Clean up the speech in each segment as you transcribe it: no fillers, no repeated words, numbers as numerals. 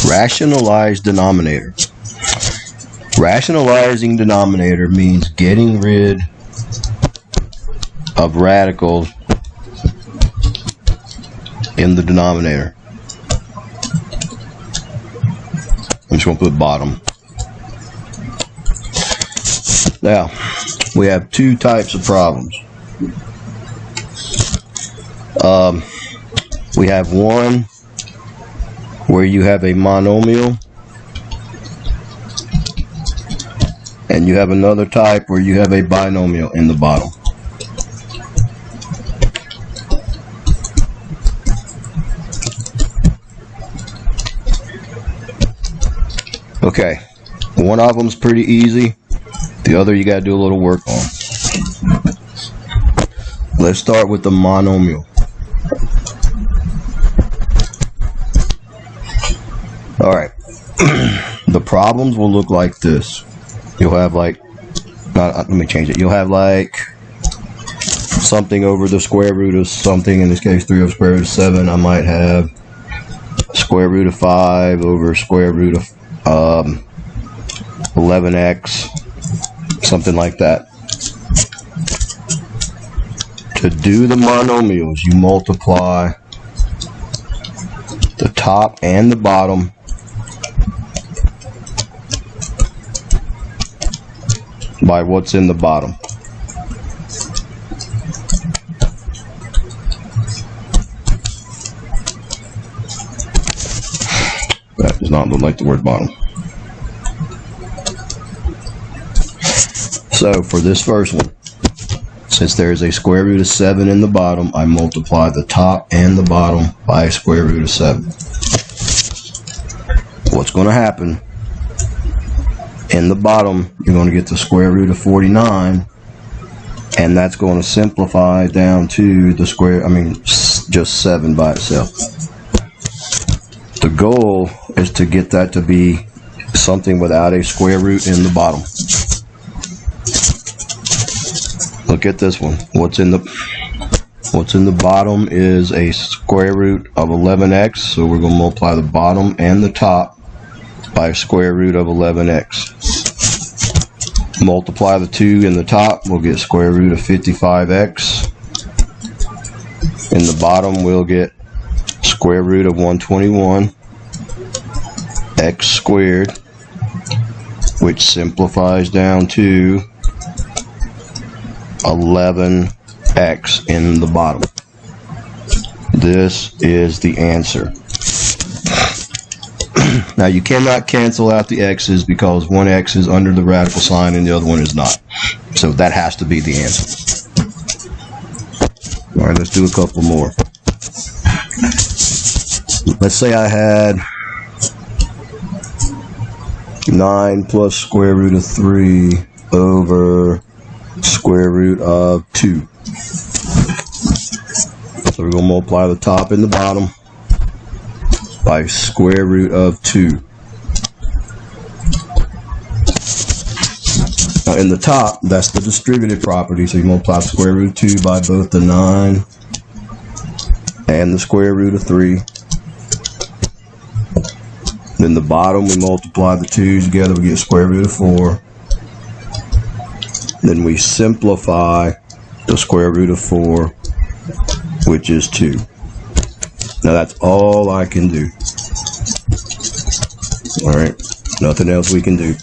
Rationalize denominator. Rationalizing denominator means getting rid of radicals in the denominator. I'm just going to put bottom. Now, we have two types of problems. We have one where you have a monomial, and you have another type where you have a binomial in the bottom. Okay, one of them is pretty easy. The other you got to do a little work on. Let's start with the monomial. All right, the problems will look like this. You'll have like, let me change it. You'll have like something over the square root of something, in this case 3 over square root of 7. I might have square root of 5 over square root of 11x, something like that. To do the monomials, you multiply the top and the bottom by what's in the bottom. That does not look like the word bottom. So for this first one, since there is a square root of 7 in the bottom, I multiply the top and the bottom by a square root of 7. What's going to happen? In the bottom, you're going to get the square root of 49, and that's going to simplify down to the square, just 7 by itself. The goal is to get that to be something without a square root in the bottom. Look at this one. What's in the bottom is a square root of 11x, so we're going to multiply the bottom and the top by a square root of 11x. Multiply the 2 in the top, we'll get square root of 55x. In the bottom, we'll get square root of 121 x squared, which simplifies down to 11x in the bottom. This is the answer. Now you cannot cancel out the x's because one x is under the radical sign and the other one is not. So that has to be the answer. Alright, let's do a couple more. Let's say I had 9 plus square root of 3 over square root of 2. So we're going to multiply the top and the bottom by square root of 2. Now in the top, that's the distributive property, so you multiply square root of 2 by both the 9 and the square root of 3. Then the bottom, we multiply the 2's together, we get square root of 4. Then we simplify the square root of 4, which is 2. Now that's all I can do. Alright, nothing else we can do.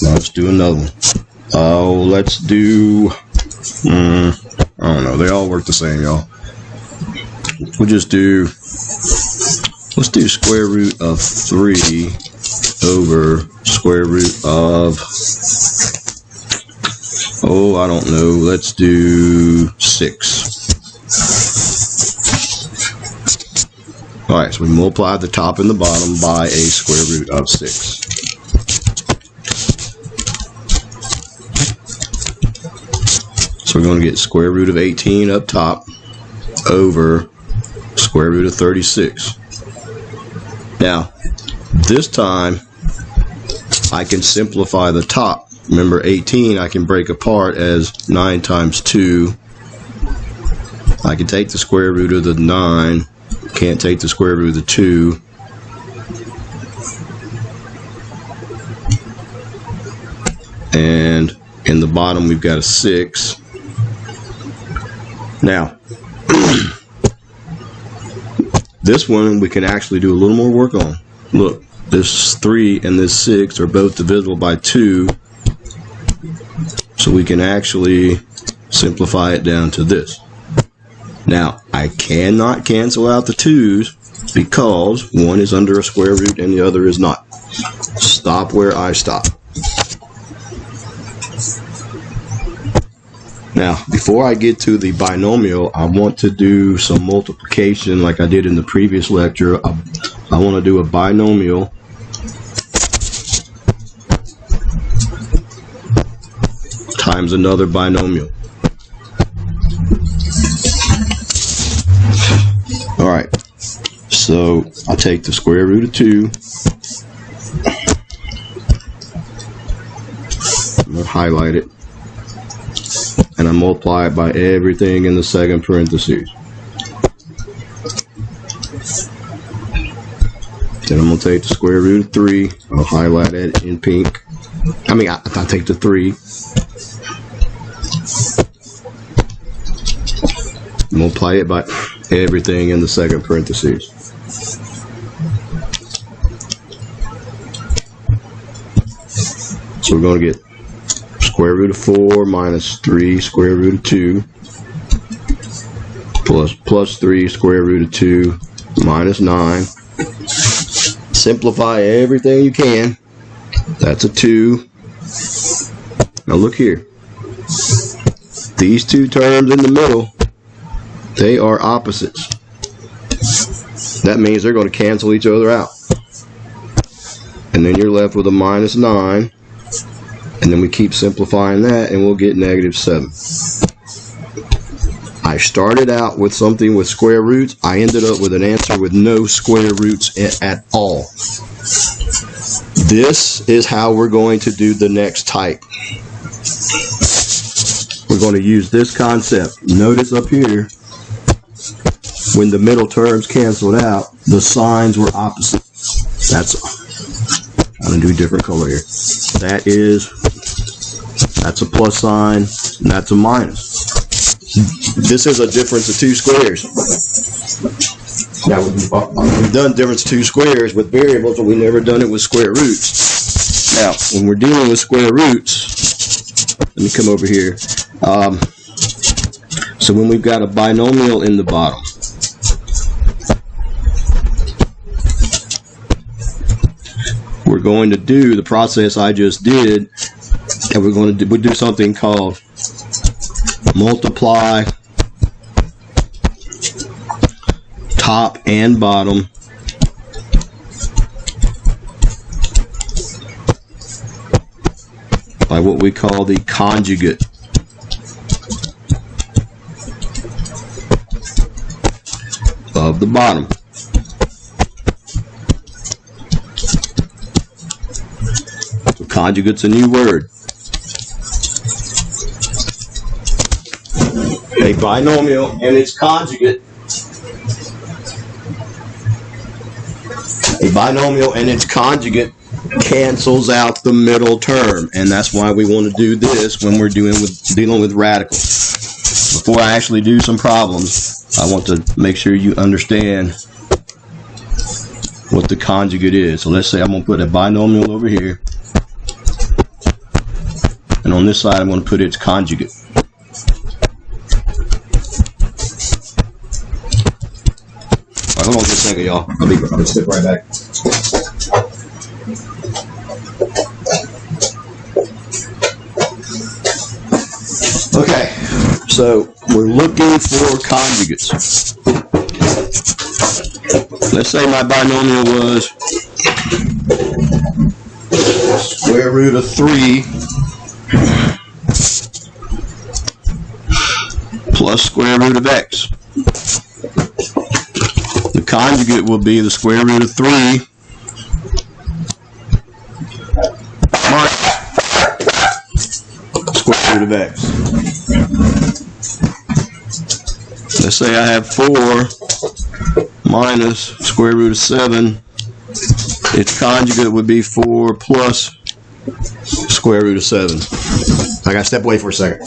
Now let's do another one. Oh, let's do, I don't know, they all work the same, y'all. We'll just do, let's do square root of 3 over square root of, oh, I don't know, let's do 6. Alright, so we multiply the top and the bottom by a square root of 6. So we're going to get square root of 18 up top over square root of 36. Now, this time, I can simplify the top. Remember, 18 I can break apart as 9 times 2 I can take the square root of the 9. Can't take the square root of the 2. And in the bottom we've got a 6. Now, this one we can actually do a little more work on. Look, this 3 and this 6 are both divisible by 2. So we can actually simplify it down to this. Now, I cannot cancel out the 2's because one is under a square root and the other is not. Stop where I stop. Now, before I get to the binomial, I want to do some multiplication like I did in the previous lecture. I want to do a binomial times another binomial. Alright, so I take the square root of 2. I'm going to highlight it. And I multiply it by everything in the second parentheses. Then I'm going to take the square root of 3. I'll highlight it in pink. I take the 3. Multiply it by everything in the second parentheses. So we're going to get square root of 4 minus 3 square root of 2 plus 3 square root of 2 minus 9. Simplify everything you can. That's a 2. Now look here. These two terms in the middle, they are opposites. That means they're going to cancel each other out. And then you're left with a minus 9. And then we keep simplifying that and we'll get negative 7. I started out with something with square roots. I ended up with an answer with no square roots at all. This is how we're going to do the next type. We're going to use this concept. Notice up here, when the middle terms canceled out, the signs were opposite. I'm going to do a different color here. That's a plus sign, and that's a minus. This is a difference of 2 squares. Now, we've done difference of 2 squares with variables, but we've never done it with square roots. Now, when we're dealing with square roots, let me come over here. So when we've got a binomial in the bottom, we're going to do the process I just did, and we'll do something called multiply top and bottom by what we call the conjugate of the bottom. So conjugate's a new word. A binomial and its conjugate. A binomial and its conjugate cancels out the middle term, and that's why we want to do this when we're dealing with radicals. Before I actually do some problems, I want to make sure you understand what the conjugate is. So let's say I'm going to put a binomial over here, and on this side I'm going to put its conjugate. All right, hold on just a second, y'all. I'll step right back. Okay, so we're looking for conjugates. Let's say my binomial was square root of 3 plus square root of x. The conjugate will be the square root of 3 minus square root of x. let's say I have 4 minus square root of 7. Its conjugate would be 4 plus square root of 7. I gotta step away for a second.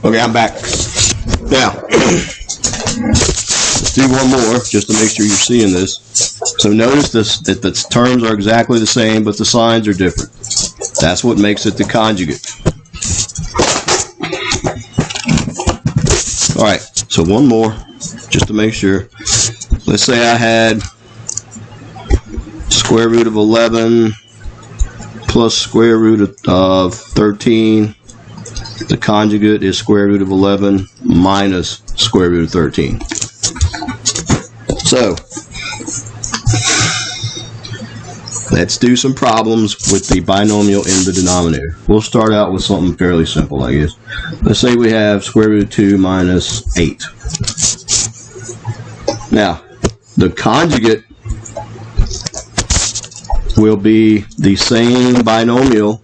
Okay, I'm back. Now, let's do one more just to make sure you're seeing this. So notice this, that the terms are exactly the same, but the signs are different. That's what makes it the conjugate. All right, so one more, just to make sure. Let's say I had square root of 11 plus square root of 13. The conjugate is square root of 11 minus square root of 13. So, let's do some problems with the binomial in the denominator. We'll start out with something fairly simple, I guess. Let's say we have square root of 2 minus 8. Now, the conjugate will be the same binomial,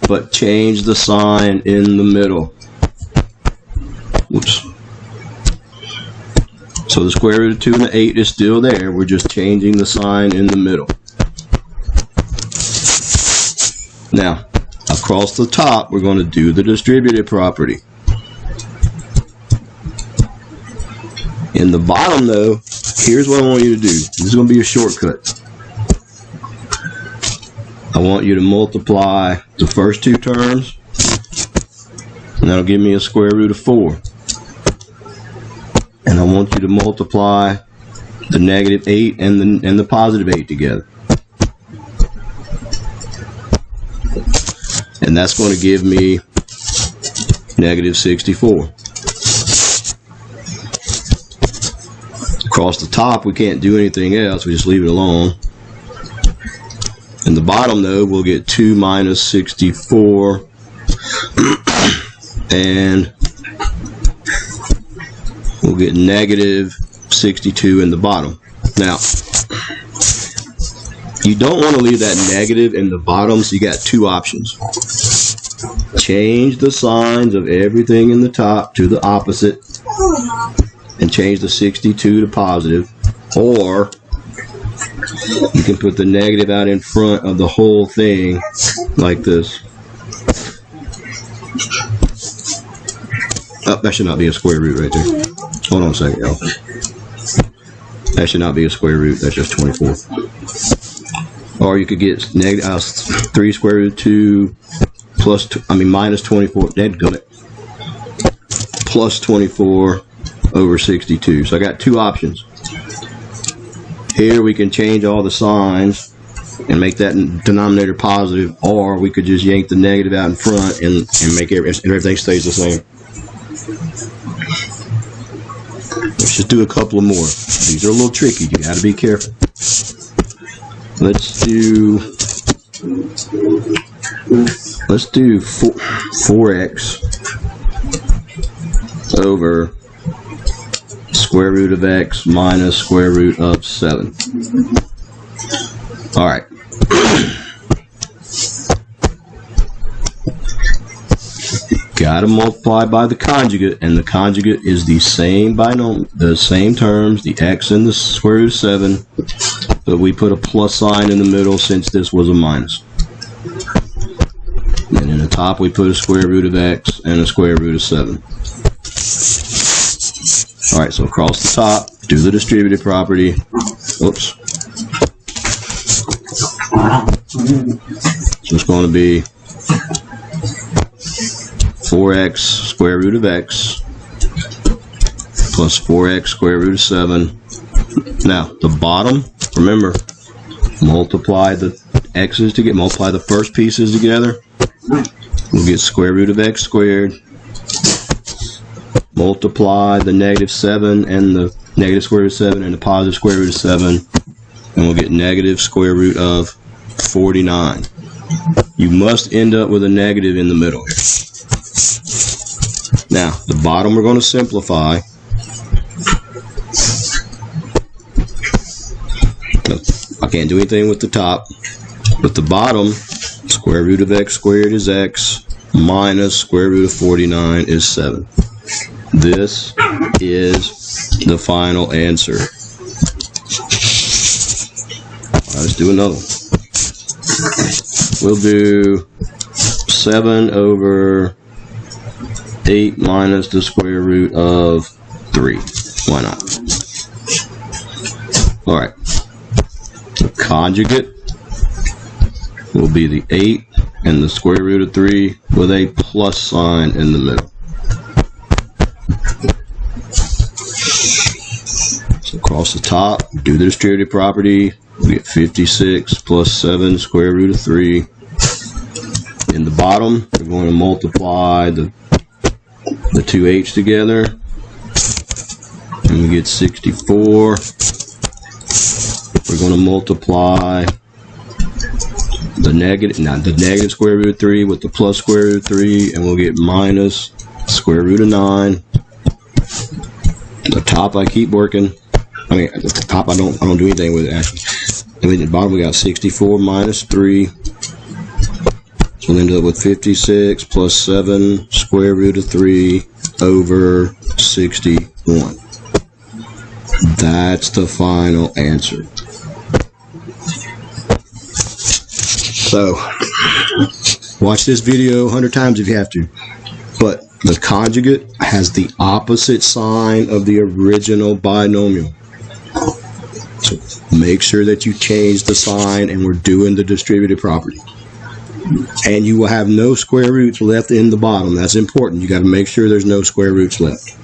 but change the sign in the middle. Whoops. So the square root of 2 and the 8 is still there. We're just changing the sign in the middle. Now, across the top, we're going to do the distributive property. In the bottom, though, here's what I want you to do. This is going to be a shortcut. I want you to multiply the first two terms, and that'll give me a square root of 4. And I want you to multiply the negative 8 and the positive 8 together. And that's going to give me negative 64. Across the top, we can't do anything else. We just leave it alone. In the bottom, though, we'll get 2 minus 64, and we'll get negative 62 in the bottom. Now, you don't want to leave that negative in the bottom, so you got two options. Change the signs of everything in the top to the opposite, and change the 62 to positive, or you can put the negative out in front of the whole thing like this. Oh, that should not be a square root right there. Hold on a second, y'all. That should not be a square root. That's just 24. Or you could get negative 3 square root of 2 plus minus 24. Dadgummit. Plus 24 over 62. So I got two options. Here we can change all the signs and make that denominator positive, or we could just yank the negative out in front and make everything stays the same. Let's just do a couple of more. These are a little tricky. You got to be careful. Let's do 4x over square root of x minus square root of 7. All right. Got to multiply by the conjugate, and the conjugate is the same binomial, the same terms, the x and the square root of 7, but we put a plus sign in the middle since this was a minus. And in the top we put a square root of x and a square root of 7. Alright, so across the top, do the distributive property. Oops. So it's going to be 4x square root of x plus 4x square root of 7. Now, the bottom, remember, multiply the x's to multiply the first pieces together. We'll get square root of x squared. Multiply the negative 7 and the negative square root of 7 and the positive square root of 7, and we'll get negative square root of 49. You must end up with a negative in the middle here. Now, the bottom we're going to simplify. I can't do anything with the top, but the bottom Square root of x squared is x, minus square root of 49 is 7. This is the final answer. Alright, let's do another one. We'll do 7 over 8 minus the square root of 3. Why not? Alright. The conjugate will be the 8 and the square root of 3 with a plus sign in the middle. So across the top, do the distributive property. We get 56 plus 7 square root of 3. In the bottom, we're going to multiply the 2h together, and we get 64. We're going to multiply the negative square root of 3 with the plus square root of 3, and we'll get minus square root of 9. The top I keep working. I mean, at the top I don't do anything with it actually. And then at the bottom we got 64 minus 3. So we'll end up with 56 plus 7 square root of 3 over 61. That's the final answer. So, watch this video 100 times if you have to. But the conjugate has the opposite sign of the original binomial. So make sure that you change the sign, and we're doing the distributive property. And you will have no square roots left in the bottom. That's important. You got to make sure there's no square roots left.